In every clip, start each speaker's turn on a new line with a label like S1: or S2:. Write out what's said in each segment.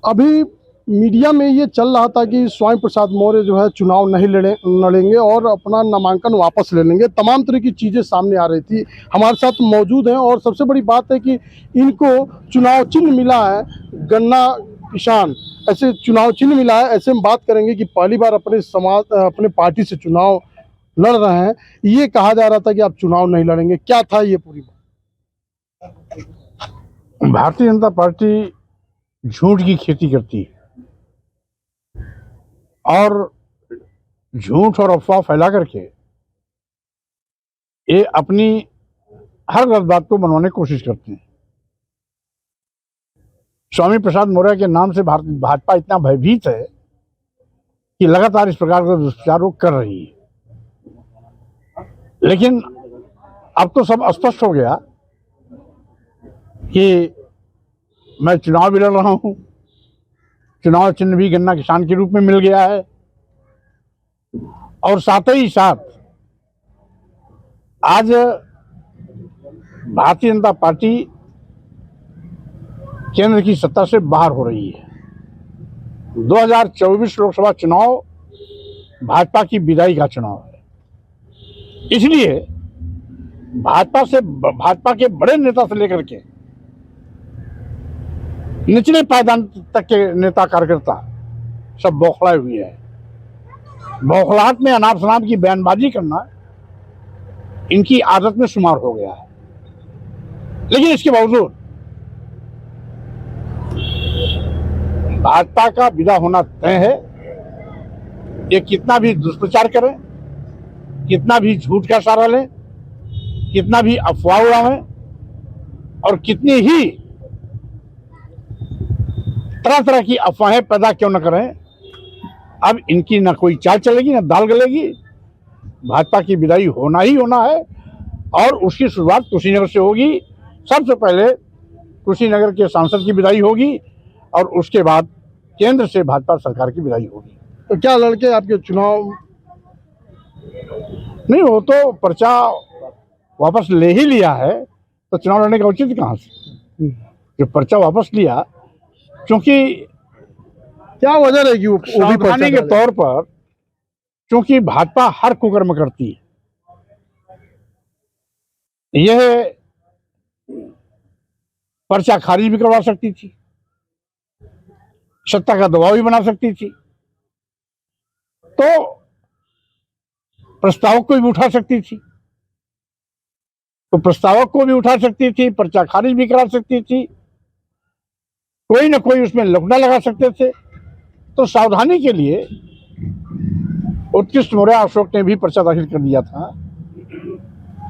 S1: अभी मीडिया में ये चल रहा था कि स्वामी प्रसाद मौर्य जो है चुनाव नहीं लड़ेंगे और अपना नामांकन वापस ले लेंगे। तमाम तरह की चीज़ें सामने आ रही थी। हमारे साथ मौजूद हैं और सबसे बड़ी बात है कि इनको चुनाव चिन्ह मिला है, गन्ना किसान, ऐसे चुनाव चिन्ह मिला है। ऐसे में बात करेंगे कि पहली बार अपने पार्टी से चुनाव लड़ रहे हैं। ये कहा जा रहा था कि आप चुनाव नहीं लड़ेंगे, क्या था ये पूरी बात?
S2: भारतीय जनता पार्टी झूठ की खेती करती है और झूठ और अफवाह फैला करके ये अपनी हर गलत बात को मनवाने की कोशिश करते हैं। स्वामी प्रसाद मौर्य के नाम से भाजपा इतना भयभीत है कि लगातार इस प्रकार का दुष्प्रचार वो कर रही है। लेकिन अब तो सब स्पष्ट हो गया कि मैं चुनाव भी लड़ रहा हूं, चुनाव चिन्ह भी गन्ना किसान के रूप में मिल गया है और साथ ही साथ आज भारतीय जनता पार्टी केंद्र की सत्ता से बाहर हो रही है। 2024 लोकसभा चुनाव भाजपा की विदाई का चुनाव है, इसलिए भाजपा के बड़े नेता से लेकर के निचले पायदान तक के नेता कार्यकर्ता सब बौखलाए हुए हैं। बौखलाहट में अनाप शनाप की बयानबाजी करना इनकी आदत में शुमार हो गया है। लेकिन इसके बावजूद भाजपा का विदा होना तय है। ये कितना भी दुष्प्रचार करें, कितना भी झूठ का सहारा लें, कितना भी अफवाह उड़ावें और कितनी ही तरह तरह की अफवाहें पैदा क्यों न करें, अब इनकी ना कोई चाल चलेगी ना दाल गलेगी। भाजपा की विदाई होना ही होना है और उसकी शुरुआत कुशीनगर से होगी। सबसे पहले कुशीनगर के सांसद की विदाई होगी और उसके बाद केंद्र से भाजपा सरकार की विदाई होगी।
S1: तो क्या लड़के आपके चुनाव
S2: नहीं, वो तो पर्चा वापस ले ही लिया है तो चुनाव लड़ने का उचित कहाँ से? जो पर्चा वापस लिया, क्योंकि
S1: क्या वजह रहेगी वो भी
S2: सावधानी के तौर पर, क्योंकि भाजपा हर कुकर्म करती है। यह पर्चा खारिज भी करवा सकती थी, सत्ता का दबाव भी बना सकती थी, तो प्रस्तावक को भी उठा सकती थी, पर्चा खारिज भी करा सकती थी, कोई ना कोई उसमें लफड़ा लगा सकते थे। तो सावधानी के लिए उत्कृष्ट मौर्य अशोक ने भी पर्चा दाखिल कर दिया था।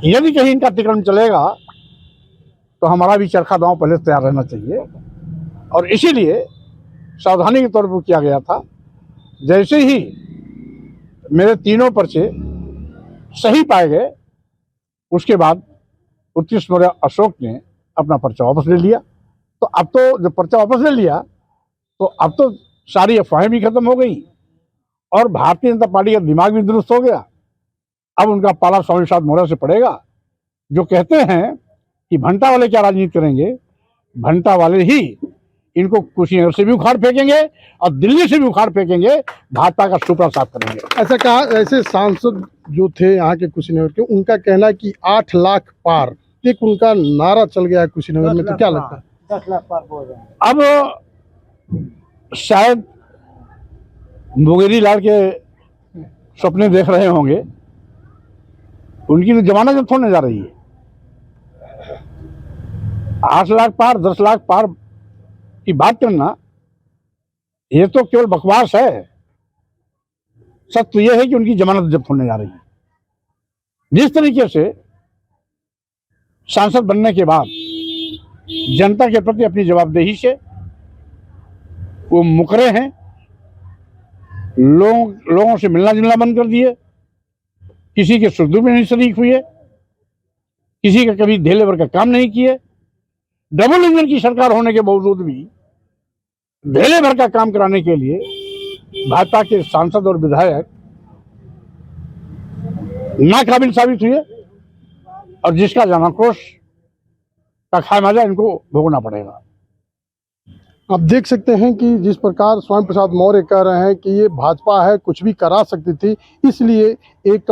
S2: यदि कहीं इनका अतिक्रमण चलेगा तो हमारा भी चरखा दांव पहले तैयार रहना चाहिए और इसीलिए सावधानी के तौर पर किया गया था। जैसे ही मेरे तीनों पर्चे सही पाए गए, उसके बाद उत्कृष्ट मौर्य अशोक ने अपना पर्चा वापस ले लिया। तो अब तो जब पर्चा वापस ले लिया तो अब तो सारी अफवाहें भी खत्म हो गई और भारतीय जनता पार्टी का दिमाग भी दुरुस्त हो गया। अब उनका पाला स्वामी प्रसाद मौर्य से पड़ेगा, जो कहते हैं कि भंटा वाले क्या राजनीति करेंगे, भंटा वाले ही इनको कुशीनगर से भी उखाड़ फेंकेंगे और दिल्ली से भी उखाड़ फेंकेंगे, भाजपा का सुपड़ा साफ करेंगे।
S1: ऐसा कहा। ऐसे सांसद जो थे यहाँ के कुशीनगर के, उनका कहना है कि 8 लाख पार एक उनका नारा चल गया है कुशीनगर में, तो क्या लगता है?
S3: 10 लाख पार बोल रहे हैं।
S2: अब शायद मुंगेरी लाल के सपने देख रहे होंगे, उनकी तो जमानत जब होने जा रही है। 8 लाख पार 10 लाख पार की बात करना ये तो केवल बकवास है। सत्य तो यह है कि उनकी जमानत जब्त होने जा रही है। जिस तरीके से सांसद बनने के बाद जनता के प्रति अपनी जवाबदेही से वो मुकरे हैं, लोगों से मिलना जुलना बंद कर दिए, किसी के सुख दुख में नहीं शरीक हुए, किसी का कभी धेले भर का काम नहीं किए। डबल इंजन की सरकार होने के बावजूद भी धेले भर का काम कराने के लिए भाजपा के सांसद और विधायक नाकाबिल साबित हुए और जिसका जनाक्रोश का खामियाजा इनको भोगना पड़ेगा।
S1: आप देख सकते हैं कि जिस प्रकार स्वामी प्रसाद मौर्य कह रहे हैं कि ये भाजपा है, कुछ भी करा सकती थी, इसलिए एक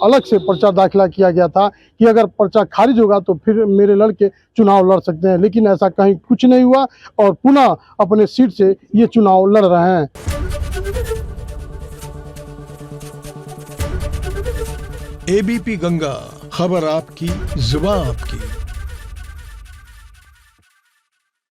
S1: अलग से पर्चा दाखिला किया गया था कि अगर पर्चा खारिज होगा तो फिर मेरे लड़के चुनाव लड़ सकते हैं, लेकिन ऐसा कहीं कुछ नहीं हुआ और पुनः अपने सीट से ये चुनाव लड़ रहे हैं।
S4: एबीपी गंगा, खबर आपकी, जुबान आपकी।